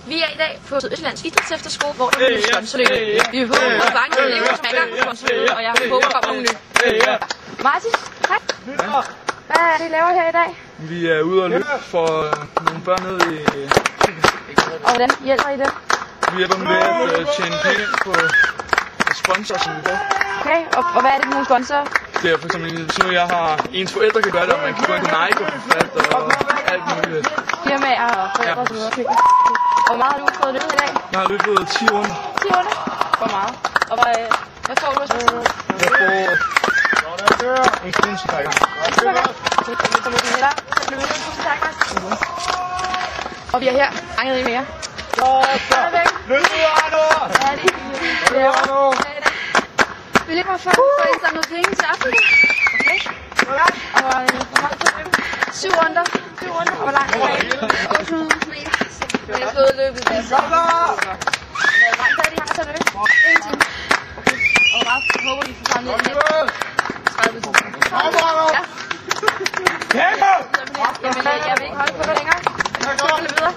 Vi er i dag på Østjyllands Idrætsefterskole, hvor der er sponsorløb. Vi håber, at mange vil lave smakker sponsorløb, og jeg håber, der kommer nogle nye. Martin, hej. Hvad er det, I laver her i dag? Vi er ude og løbe for nogle børn nede i... Og hvordan hjælper I det? Vi hjælper dem ved at tjene penge på sponsorer, som vi får. Okay, og hvad er det for nogle sponsorer? Det er for eksempel, så jeg har ens forældre kan gøre det, og man kan gå ind på Nike og forfatte og alt muligt. Firmaer og forældre og så videre. Og hvor meget har du fået løbet i dag? Jeg har løbet 10 runder. 10 runder? Hvor meget? Og hvad får du? Jeg får en kunstrækker. Og vi er her. Fanget I mere. Løb ud, Arno! Hvad er det, I laver? Vi ligger for at indsamle penge til aften. Okay. Og hvor meget til at løbe? 7 runder. 7 runder. Og hvor langt er det? 800 meter. Jeg har fået løbet det. Hvor langt er det, I har til at løbe? 1 time. Okay. Og hvor meget håber I får samlet lidt? 30.000. Ja. Jamen, jeg vil ikke holde på det længere. Jeg vil videre.